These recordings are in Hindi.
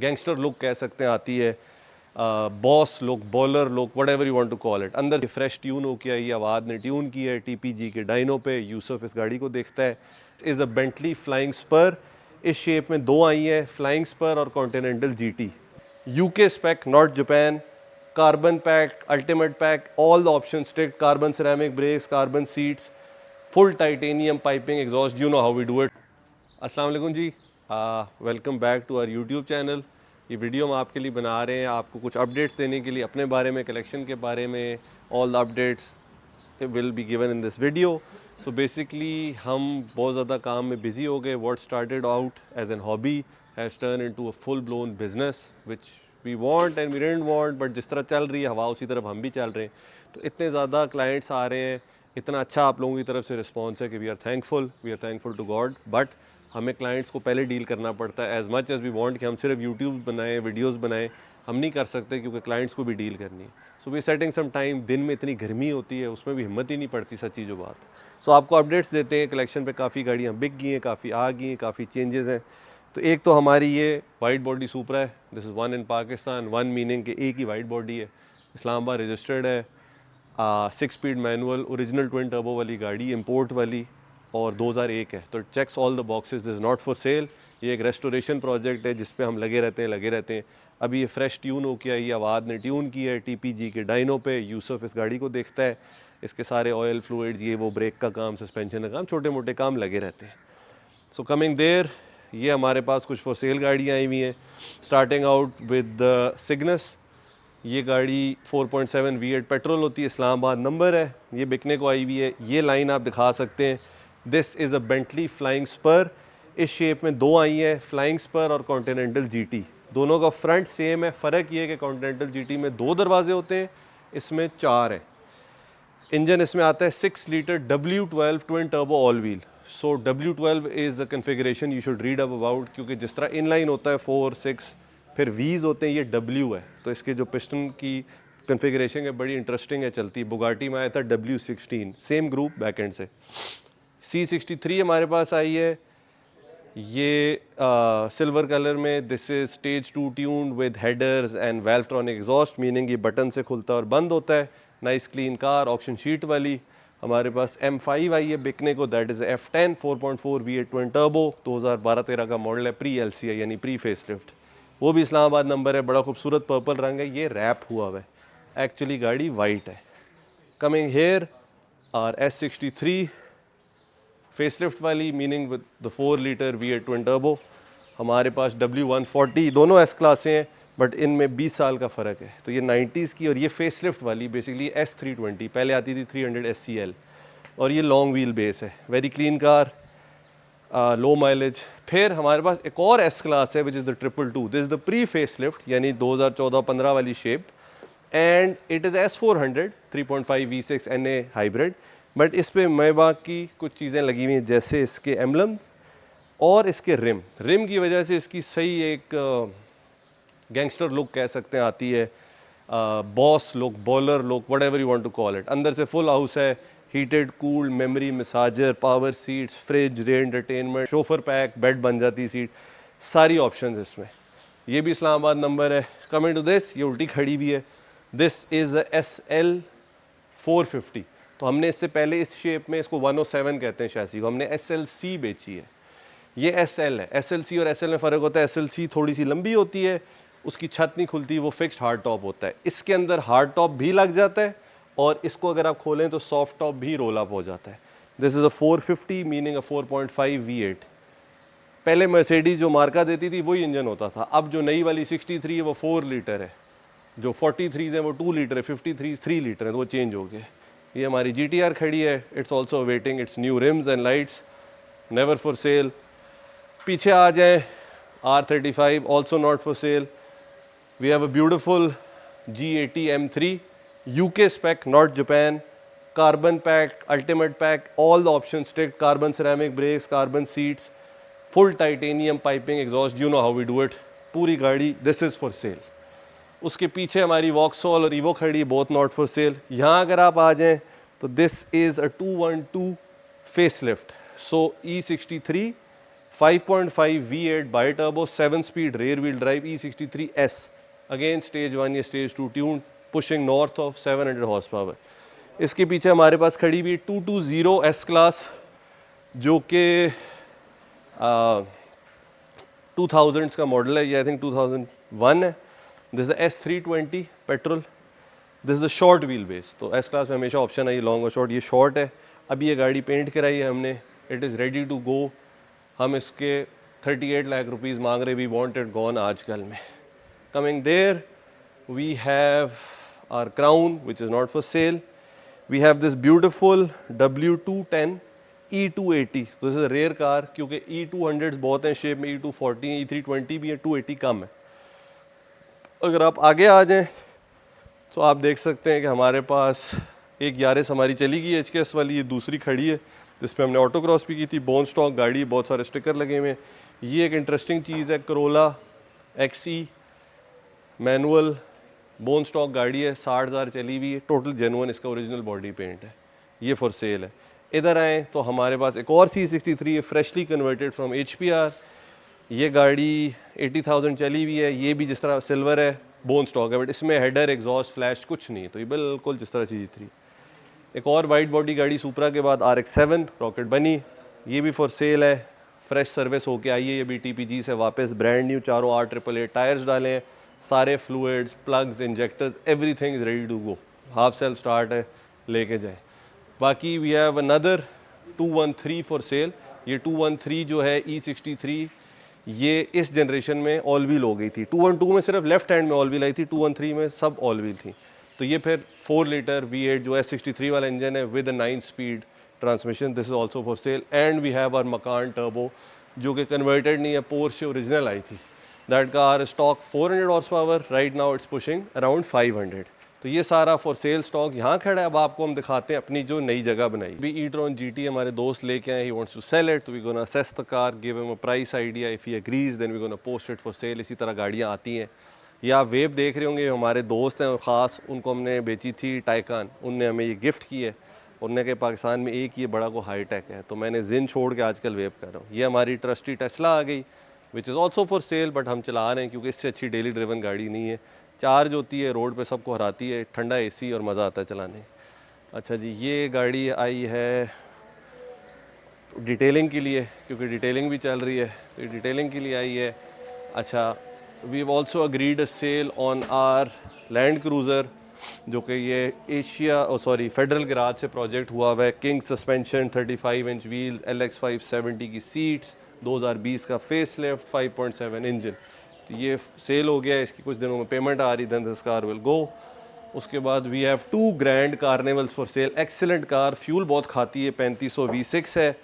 गैंगस्टर लुक कह सकते हैं आती है, boss look, baller look, whatever you want to call it. अंदर से फ्रेश ट्यून होके आई, आवाज़ ने ट्यून की है टीपीजी के डाइनो पे। यूसुफ इस गाड़ी को देखता है। Is a Bentley Flying Spur, इस शेप में दो आई है, फ्लाइंग स्पर और Continental GT. UK spec, not Japan. Carbon pack, ultimate pack, all the option stick, carbon ceramic brakes, carbon seats, full titanium piping exhaust. You know how we do it. अस्सलाम वालेकुम जी, welcome back to our YouTube channel. ये वीडियो हम आपके लिए बना रहे हैं, आपको कुछ अपडेट्स देने के लिए अपने बारे में, कलेक्शन के बारे में। All the updates will be given in this video. So basically हम बहुत ज़्यादा काम में बिज़ी हो गए। What started out as an hobby has turn into a full blown business which we want and we didn't want, but जिस तरह चल रही है हवा उसी तरफ हम भी चल रहे हैं। तो इतने ज़्यादा क्लाइंट्स आ रहे हैं, इतना अच्छा आप लोगों की तरफ से रिस्पॉन्स है कि we are thankful to God. But हमें क्लाइंट्स को पहले डील करना पड़ता है। As much as we want कि हम सिर्फ यूट्यूब बनाएं, वीडियोस बनाएं, हम नहीं कर सकते क्योंकि क्लाइंट्स को भी डील करनी है। So we setting some time. दिन में इतनी गर्मी होती है, उसमें भी हिम्मत ही नहीं पड़ती सच्ची जो बात। सो आपको अपडेट्स देते हैं। कलेक्शन पे काफ़ी गाड़ियाँ बिक गई हैं, काफ़ी आ गई हैं, काफ़ी चेंजेस हैं। तो एक तो हमारी ये वाइट बॉडी सुपरा है। This is one in Pakistan. One meaning कि एक ही वाइट बॉडी है, इस्लामाबाद रजिस्टर्ड है, 6 speed manual, original twin turbo वाली गाड़ी, इंपोर्ट वाली, और 2001 है। तो checks all the boxes. This is not for sale. ये एक रेस्टोरेशन प्रोजेक्ट है जिस पे हम लगे रहते हैं। अभी ये फ्रेश ट्यून होके आई, आवाज़ ने ट्यून की है टीपीजी के डाइनो पे। यूसुफ इस गाड़ी को देखता है। इसके सारे ऑयल फ्लूइड्स, ये वो, ब्रेक का काम, सस्पेंशन का काम, छोटे मोटे काम लगे रहते हैं। सो कमिंग देयर, ये हमारे पास कुछ फॉर सेल गाड़ियाँ आई हुई हैं। Starting out with Cygnus. ये गाड़ी 4.7 V8 पेट्रोल होती है, इस्लामाबाद नंबर है, ये बिकने को आई हुई है। ये लाइन आप दिखा सकते हैं। This is a Bentley Flying Spur, इस शेप में दो आई है, फ्लाइंग स्पर और कॉन्टिनेंटल जीटी। दोनों का फ्रंट सेम है। फ़र्क ये है कि कॉन्टिनेंटल जीटी में 2 दरवाजे होते हैं, इसमें 4 हैं। इंजन इसमें आता है 6 litre W12 twin turbo all wheel. So W12 is the configuration you should read about, क्योंकि जिस तरह इनलाइन होता है 4, 6, फिर वीज़ होते हैं, ये W है। तो इसके जो पिस्टन की कन्फिगरेशन है बड़ी इंटरेस्टिंग है, चलती है। बुगाटी में आया था W16, same group back and से। C63 हमारे पास आई है, ये सिल्वर कलर में। This is stage 2 tuned with headers and valvetronic exhaust, meaning ये बटन से खुलता और बंद होता है। Nice clean car, auction sheet वाली। हमारे पास M5 आई है बिकने को, that is F10 4.4 V8 twin turbo, 2012-13 का मॉडल है, प्री LCI यानी प्री फेसलिफ्ट। वो भी इस्लामाबाद नंबर है, बड़ा खूबसूरत पर्पल रंग है, ये रैप हुआ हुआ है, एक्चुअली गाड़ी वाइट है। Coming here are S63 facelift वाली, meaning with the 4 litre V8 twin turbo. हमारे पास W140, दोनों S क्लास हैं बट इनमें 20 साल का फ़र्क है। तो ये 90s की, और ये फेसलिफ्ट वाली बेसिकली S320, पहले आती थी 300 SCL, और ये लॉन्ग व्हील बेस है। वेरी क्लीन कार, लो माइलेज। फिर हमारे पास एक और S क्लास है which is the 222। This is the pre facelift यानी 2014-15 वाली shape, and it is S400 3.5 V6 NA hybrid. But इस पे मैबा की कुछ चीज़ें लगी हुई हैं, जैसे इसके एम्बलम्स और इसके रिम की वजह से इसकी सही एक गैंगस्टर लुक कह सकते हैं आती है, boss look, baller look, whatever you want to call it. अंदर से फुल हाउस है, heated, cooled, memory, massager, power seats, fridge, rear entertainment, chauffeur pack, bed बन जाती सीट, सारी ऑप्शंस इसमें। ये भी इस्लामाबाद नंबर है। कमिंग टू दिस, ये उल्टी खड़ी भी है। This is SL 450। तो हमने इससे पहले इस शेप में, इसको 107 कहते हैं शैसी को, हमने SLC बेची है। ये SL है। SLC और SL में फ़र्क होता है, SLC थोड़ी सी लंबी होती है, उसकी छत नहीं खुलती, वो फिक्स्ड हार्ड टॉप होता है। इसके अंदर हार्ड टॉप भी लग जाता है, और इसको अगर आप खोलें तो सॉफ्ट टॉप भी रोल अप हो जाता है। This is a 450 meaning a 4.5 V8। पहले मर्सिडीज जो मार्का देती थी वही इंजन होता था। अब जो नई वाली 63 है वो 4 लीटर है, जो 43 है वो 2 लीटर है, 53 3 लीटर है, तो वो चेंज हो गए। ये हमारी GTR खड़ी है, it's also waiting it's new rims and lights, never for sale. पीछे आ जाए, R35 also not for sale. We have a beautiful G80 M3, UK spec, not Japan. Carbon pack, ultimate pack, all the options stick, carbon ceramic brakes, carbon seats, full titanium piping exhaust. You know how we do it. पूरी गाड़ी, this is for sale. उसके पीछे हमारी वॉक्सॉल और ईवो खड़ी, बोथ नॉट फॉर सेल। यहाँ अगर आप आ जाएं तो this is a 212 facelift. So E63 5.5 V8 by turbo 7 speed rear wheel drive E63S, again stage 1 या stage 2 tune, pushing north of 700 horse power. इसके पीछे हमारे पास खड़ी हुई 220 S क्लास जो कि 2000s का मॉडल है, ये आई थिंक 2001 है। This is S320 petrol, this is the short wheel base. तो एस क्लास में हमेशा ऑप्शन है ये लॉन्ग और शॉर्ट, ये शॉर्ट है। अभी ये गाड़ी पेंट कराई है हमने, it is ready to go. हम इसके 38 लाख रुपीज़ मांग रहे, वी वांट इट गॉन आजकल में। Coming there we have our crown which is not for sale. We have this beautiful W210 E280, तो दिस इज रेयर कार क्योंकि E200 बहुत हैं शेप में, E240 E320 भी है, 280 कम है। अगर आप आगे आ जाएं तो आप देख सकते हैं कि हमारे पास एक यारिस हमारी चली गई HKS वाली, ये दूसरी खड़ी है जिस पे हमने ऑटो क्रॉस भी की थी। बोन स्टॉक गाड़ी, बहुत सारे स्टिकर लगे हुए हैं। ये एक इंटरेस्टिंग चीज़ है, Corolla XE manual bone stock गाड़ी है, 60,000 चली हुई है, टोटल जेनुअन इसका ओरिजिनल बॉडी पेंट है, ये फॉर सेल है। इधर आएँ तो हमारे पास एक और C63 है, फ्रेशली कन्वर्टेड फ्रॉम HPR। ये गाड़ी 80,000 चली हुई है, ये भी जिस तरह सिल्वर है, बोन स्टॉक है, बट इसमें हेडर एग्जॉस्ट फ्लैश कुछ नहीं है, तो ये बिल्कुल जिस तरह C63। एक और वाइट बॉडी गाड़ी सुपरा के बाद RX-7 रॉकेट बनी, ये भी फॉर सेल है, फ्रेश सर्विस होके आई है, ये भी TPG से वापस, ब्रांड न्यू, चारों R888 टायर्स डाले हैं, सारे fluids, plugs, injectors, everything is ready to go. Half self start है, लेके जाए। बाकी we have another 213 for sale. ये 213 जो है E63, ये इस जनरेशन में ऑल व्हील हो गई थी। 212 में सिर्फ लेफ्ट हैंड में ऑल व्हील आई थी, 213 में सब ऑल व्हील थी। तो ये फिर 4 लीटर V8 जो S63 वाला इंजन है with 9 speed transmission, this is also for sale. And we have our Macan turbo जो कि कन्वर्टेड नहीं है, पोर्शे ओरिजिनल आई थी। That car stock 400 horse power, right now it's pushing around 500। तो ये सारा फॉर सेल स्टॉक यहाँ खड़ा है। अब आपको हम दिखाते हैं अपनी जो नई जगह बनाई। भी e-tron GT हमारे दोस्त लेके आए, he wants to sell it, तो we gonna assess the car, give him a price idea, if he agrees then we gonna post it for sale. इसी तरह गाड़ियाँ आती हैं। या आप वेब देख रहे होंगे, हमारे दोस्त हैं ख़ास, उनको हमने बेची थी टाइकान, उनने हमें ये गिफ्ट की है। उनने के पाकिस्तान में एक ये बड़ा को हाईटेक है, तो मैंने जिन छोड़ के आजकल वेब कर रहा हूँ। ये हमारी ट्रस्टी टेस्ला आ गई which is also for cell, but हम चला रहे हैं क्योंकि इससे अच्छी डेली ड्रिवन गाड़ी नहीं है। चार्ज होती है, रोड पे सबको हराती है, ठंडा AC और मज़ा आता है चलाने। अच्छा जी, ये गाड़ी आई है डिटेलिंग के लिए, क्योंकि डिटेलिंग भी चल रही है, तो डिटेलिंग के लिए आई है। अच्छा, we have also agreed a sale on our land cruiser, जो कि ये फेडरल गैराज से प्रोजेक्ट हुआ हुआ है। King suspension, 35 inch wheels, LX 570 की सीट्स, 2020 का फेस लिफ्ट, 5.7 इंजन। तो ये सेल हो गया है, इसकी कुछ दिनों में पेमेंट आ रही, then this car will go. उसके बाद we have 2 grand carnivals for sale. Excellent car, fuel बहुत खाती है, 3500 V6 है।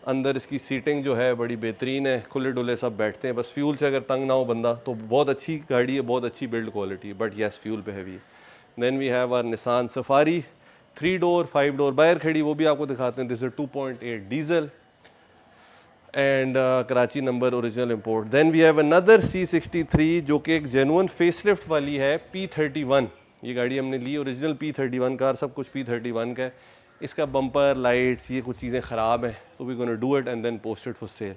अंदर इसकी सीटिंग जो है बड़ी बेहतरीन है, खुले डुले सब बैठते हैं, बस फ्यूल से अगर तंग ना हो बंदा तो बहुत अच्छी गाड़ी है, बहुत अच्छी बिल्ड क्वालिटी है, बट येस फ्यूल पे हैवी है। Then we have our Nissan Safari, 3 door 5 door, बाहर खड़ी, वो भी आपको दिखाते हैं। This is 2.8 diesel and Karachi number, original import. Then we have another C63 जो कि एक जेनुअन फेसलिफ्ट वाली है, P31। ये गाड़ी हमने ली, ओरिजिनल P31 कार, सब कुछ P31 का है। इसका बम्पर, लाइट्स, ये कुछ चीज़ें ख़राब हैं, तो we gonna do it and then post it for sale.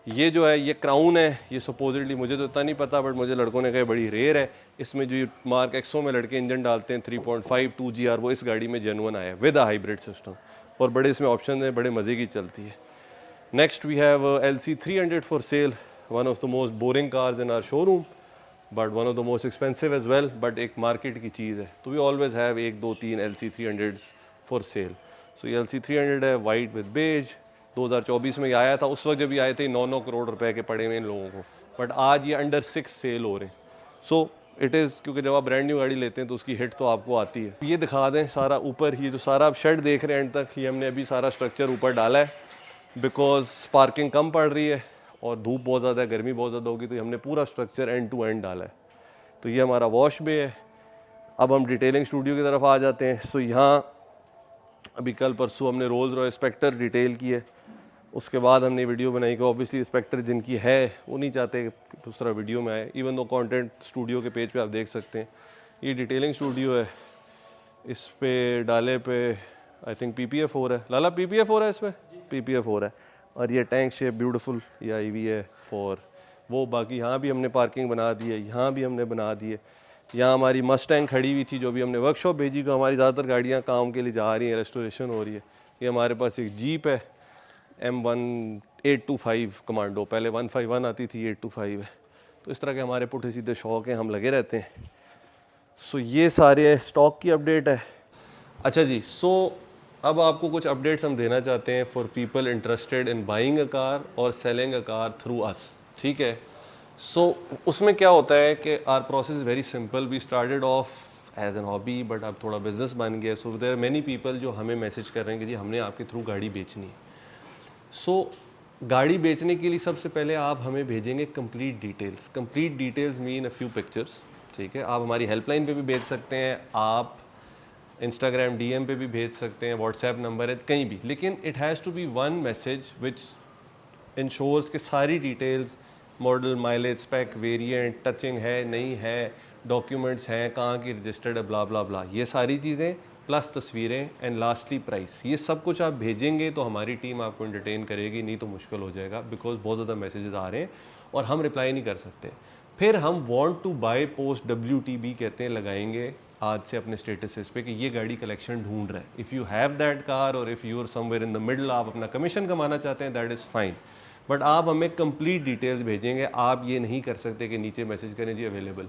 ये जो है ये क्राउन है, ये सपोजिटली, मुझे तो इतना नहीं पता, बट मुझे लड़कों ने कहा बड़ी रेयर है। इसमें जो मार्क एक्सो में लड़के इंजन डालते हैं 3.5 2GR, वो इस गाड़ी में जेनुअन आया है विद अ हाइब्रिड सिस्टम, और बड़े इसमें ऑप्शन हैं, बड़े मज़े की चलती है। Next we have LC300 for sale, one of the most boring cars in our showroom, but one of the most expensive as well, but एक मार्केट की चीज़ है। तो we always have 1 2 3 LC300s for sale. So ये LC300 है, वाइट विद बेज, 2024 में ये आया था। उस वक्त जब ये आए थे 9-9 करोड़ रुपए के पड़े हुए इन लोगों को, बट आज ये अंडर 6 सेल हो रहे हैं। सो इट इज़, क्योंकि जब आप ब्रांड न्यू गाड़ी लेते हैं तो उसकी हिट तो आपको आती है। ये दिखा दें सारा ऊपर, ये जो सारा आप शेड देख रहे हैं एंड तक, ये हमने अभी सारा स्ट्रक्चर ऊपर डाला है, बिकॉज पार्किंग कम पड़ रही है और धूप बहुत ज़्यादा है, गर्मी बहुत ज़्यादा होगी, तो हमने पूरा स्ट्रक्चर एंड टू एंड डाला है। तो ये हमारा वॉश बे है। अब हम डिटेलिंग स्टूडियो की तरफ आ जाते हैं। सो यहाँ अभी कल परसों हमने रोल्स रॉयस स्पेक्टर डिटेल की है, उसके बाद हमने वीडियो बनाई कि ऑब्वियसली स्पेक्टर जिनकी है वो नहीं चाहते कि उस तरह वीडियो में आए, इवन दो कंटेंट स्टूडियो के पेज पे आप देख सकते हैं। ये डिटेलिंग स्टूडियो है, इस पे डाले पे आई थिंक PPF 4 है। लाला PPF 4 है, इसमें PPF 4 है। और ये टैंक शेप ब्यूटीफुल ये आई हुई है फॉर वो। बाकी यहाँ भी हमने पार्किंग बना दी है, यहाँ भी हमने बना दी है। यहाँ हमारी मस्टैंग खड़ी हुई थी जो भी हमने वर्कशॉप भेजी, को हमारी ज़्यादातर गाड़ियाँ काम के लिए जा रही हैं, रेस्टोरेशन हो रही है। ये हमारे पास एक जीप है M1825 कमांडो, पहले 151 आती थी, 825 है। तो इस तरह के हमारे पुठे सीधे शौक हैं, हम लगे रहते हैं। सो ये सारे स्टॉक की अपडेट है। अच्छा जी, सो अब आपको कुछ अपडेट्स हम देना चाहते हैं for people interested in buying a car और selling a car through us, ठीक है। सो उसमें क्या होता है कि our process very simple. We started off as an hobby but अब थोड़ा बिजनेस बन गया। So there are many people जो हमें मैसेज कर रहे हैं कि जी हमने आपके थ्रू गाड़ी बेचनी है। सो गाड़ी बेचने के लिए सबसे पहले आप हमें भेजेंगे complete details. Complete details mean a few pictures, ठीक है। आप हमारी हेल्पलाइन पे भी भेज सकते हैं, आप इंस्टाग्राम DM पे भी भेज सकते हैं, व्हाट्सएप नंबर है कहीं भी, लेकिन it has to be one message which insures के सारी details, model, mileage, spec, variant, touching है नहीं है, डॉक्यूमेंट्स हैं, कहाँ की रजिस्टर्ड है, ब्ला ब्ला ब्ला, ये सारी चीज़ें प्लस तस्वीरें एंड लास्टली प्राइस। ये सब कुछ आप भेजेंगे तो हमारी टीम आपको एंटरटेन करेगी, नहीं तो मुश्किल हो जाएगा बिकॉज बहुत ज़्यादा मैसेजेस आ रहे हैं और हम रिप्लाई नहीं कर सकते। फिर हम want to buy post WTB कहते हैं लगाएंगे आज से अपने स्टेटसेस पे कि ये गाड़ी कलेक्शन ढूंढ रहा है। If you have that car और if you are somewhere in the middle, आप अपना कमीशन कमाना चाहते हैं, दैट इज़ फाइन, बट आप हमें कंप्लीट डिटेल्स भेजेंगे। आप ये नहीं कर सकते कि नीचे मैसेज करें जी अवेलेबल,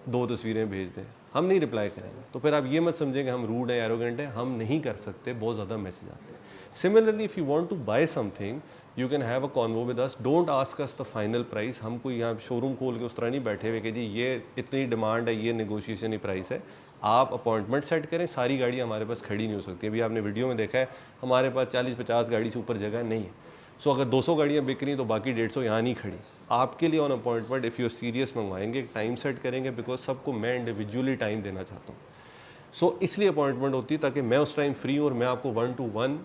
2 तस्वीरें भेज दें, हम नहीं रिप्लाई करेंगे। तो फिर आप ये मत समझेंगे हम रूड है, एरोगेंट है, हम नहीं कर सकते, बहुत ज़्यादा मैसेज आते हैं। Similarly if you want to buy something you can have a convo with us, don't ask us the final price. हम कोई यहाँ शोरूम खोल के उस तरह नहीं बैठे हुए कि जी ये इतनी डिमांड है, ये नेगोशिएशन ही प्राइस है। आप अपॉइंटमेंट सेट करें, सारी गाड़ी हमारे पास खड़ी नहीं हो सकती। अभी आपने वीडियो में देखा है हमारे पास 40-50 गाड़ी से ऊपर जगह नहीं है। सो अगर 200 गाड़ियाँ बिक रही तो बाकी 150 यहाँ नहीं खड़ी। आपके लिए on appointment if you serious मंगवाएंगे, टाइम सेट करेंगे बिकॉज सबको मैं इंडिविजुअली टाइम देना चाहता हूँ। सो इसलिए अपॉइंटमेंट होती है ताकि मैं उस टाइम फ्री हूँ और मैं आपको 1-to-1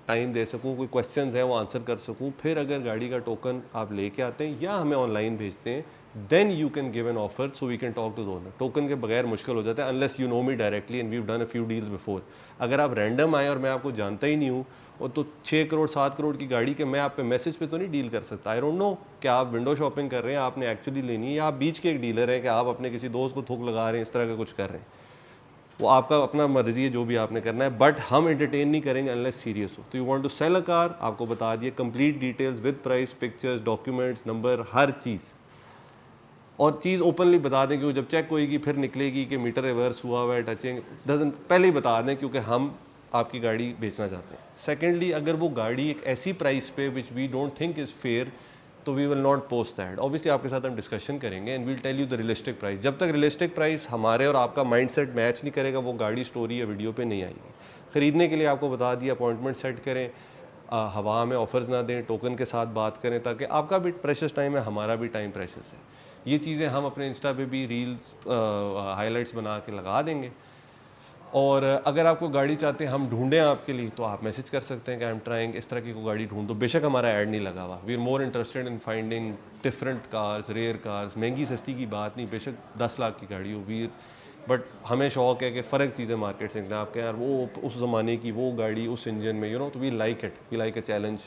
टाइम दे सकूँ, कोई क्वेश्चंस हैं वो आंसर कर सकूँ। फिर अगर गाड़ी का टोकन आप लेके आते हैं या हमें ऑनलाइन भेजते हैं then you can give an offer so we can talk to the owner. Token के बगैर मुश्किल हो जाता है unless you know me directly and we have done a few deals before. अगर आप रैंडम आए और मैं आपको जानता ही नहीं हूँ और तो 6 करोड़ 7 करोड़ की गाड़ी के मैं आप पे मैसेज पे तो नहीं डील कर सकता। आई डोंट नो कि आप विंडो शॉपिंग कर रहे हैं, आपने एक्चुअली लेनी है, या आप बीच के एक डीलर हैं कि आप अपने किसी दोस्त को थोक लगा रहे हैं, इस तरह का कुछ कर रहे हैं। वो आपका अपना मर्जी है जो भी आपने करना है, बट हम एंटरटेन नहीं करेंगे अनलेस सीरियस हो। तो you want to sell a car, आपको बता दिए complete details with price, pictures, documents, number, हर चीज़। और चीज़ ओपनली बता दें क्योंकि जब चेक होएगी फिर निकलेगी कि मीटर रिवर्स हुआ हुआ है, टचिंग डजन, पहले ही बता दें क्योंकि हम आपकी गाड़ी बेचना चाहते हैं। सेकेंडली अगर वो गाड़ी एक ऐसी प्राइस पे which we don't think is fair तो we will not post that. Obviously आपके साथ हम डिस्कशन करेंगे and we'll tell you the realistic price. जब तक रियलिस्टिक प्राइस हमारे और आपका माइंडसेट मैच नहीं करेगा वो गाड़ी स्टोरी या वीडियो पे नहीं आएगी। ख़रीदने के लिए आपको बता दिया अपॉइंटमेंट सेट करें, हवा में ऑफर्स ना दें, टोकन के साथ बात करें ताकि आपका भी प्रेशस टाइम है, हमारा भी टाइम प्रेशस है। ये चीज़ें हम अपने इंस्टा पे भी रील्स हाइलाइट्स बना के लगा देंगे। और अगर आपको गाड़ी चाहते हैं हम ढूंढें आपके लिए तो आप मैसेज कर सकते हैं कि आई एम ट्राइंग, इस तरह की कोई गाड़ी ढूंढ दो। बेशक हमारा ऐड नहीं लगा हुआ, we are more interested in finding different cars, rare cars. महंगी सस्ती की बात नहीं, बेशक 10 लाख की गाड़ी हो, वी बट हमें शौक है कि फ़र्क चीज़ें मार्केट से निकलें। आपके यार वो उस ज़माने की वो गाड़ी उस इंजन में यू नो, तो we like it, we like a challenge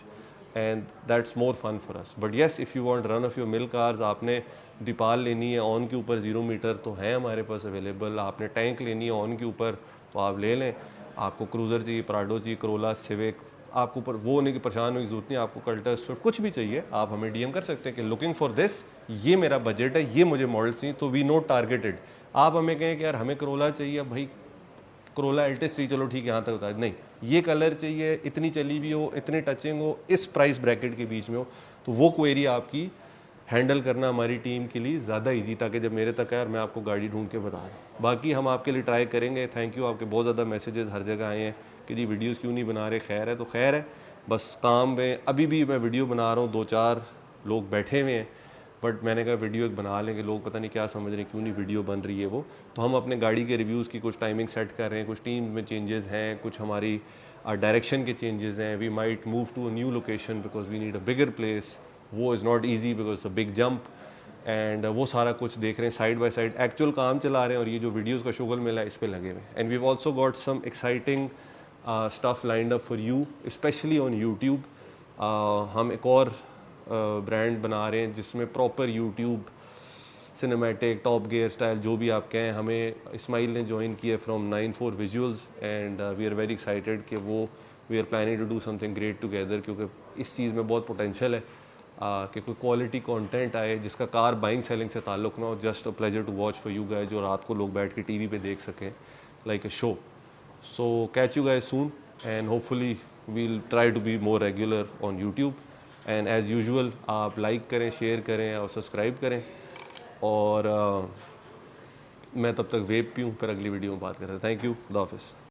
and that's more fun for us. But yes if you want run off your mill cars, आपने दीपाल लेनी है ऑन के ऊपर 0 मीटर तो है हमारे पास अवेलेबल, आपने टैंक लेनी है ऑन के ऊपर तो आप ले लें। आपको क्रूज़र चाहिए, प्राडो चाहिए, करोला, सिविक, आपको ऊपर वो होने की परेशान होने की जरूरत नहीं। आपको कल्टर, स्विफ्ट, कुछ भी चाहिए आप हमें DM कर सकते हैं कि लुकिंग फॉर दिस, ये मेरा बजट है, ये मुझे मॉडल चाहिए, तो वी नो टारगेटेड। आप हमें कहें कि यार हमें करोला चाहिए, भाई करोला एल्टिस चाहिए, चलो ठीक है यहाँ तक बता, नहीं ये कलर चाहिए, इतनी चली भी हो, इतनी टचिंग हो, इस प्राइस ब्रैकेट के बीच में हो, तो वो क्वेरी आपकी हैंडल करना हमारी टीम के लिए ज़्यादा इजी, ताकि जब मेरे तक आए और मैं आपको गाड़ी ढूंढ के बता दूँ। बाकी हम आपके लिए ट्राई करेंगे। थैंक यू, आपके बहुत ज़्यादा मैसेजेस हर जगह आए हैं कि जी वीडियोस क्यों नहीं बना रहे। खैर है तो खैर है, बस काम में अभी भी मैं वीडियो बना रहा हूँ, 2-4 लोग बैठे हुए हैं, बट मैंने कहा वीडियो एक बना लेंगे, लोग पता नहीं क्या समझ रहे हैं क्यों नहीं वीडियो बन रही है वो। तो हम अपने गाड़ी के रिव्यूज़ की कुछ टाइमिंग सेट कर रहे हैं, कुछ टीम में चेंजेस हैं, कुछ हमारी डायरेक्शन के चेंजेस हैं। We might move to a new location because we need a bigger place, वो is not easy because a big jump and वो सारा कुछ देख रहे हैं, साइड बाय साइड एक्चुअल काम चला रहे हैं और ये जो वीडियोस का शुगल मिला है इस पे लगे हुए। And we have also got some exciting stuff lined up for you specially on YouTube. हम एक और ब्रांड बना रहे हैं जिसमें proper YouTube cinematic top gear style जो भी आप कहें, हमें इस्माइल ने ज्वाइन किया from 94 visuals and we are very excited कि वो we are planning to do something great together, क्योंकि इस चीज़ में बहुत पोटेंशियल है कि कोई क्वालिटी कंटेंट आए जिसका कार बाइंग सेलिंग से ताल्लुक ना हो, just a pleasure to watch for you guys, जो रात को लोग बैठ के टीवी पे देख सकें like a show. So catch you guys soon and hopefully we'll try to be more regular on YouTube. And as usual आप लाइक करें, शेयर करें और सब्सक्राइब करें. और मैं तब तक वेब पीऊँ, फिर अगली वीडियो में बात करते हैं. थैंक यू, खुदा हाफिज़.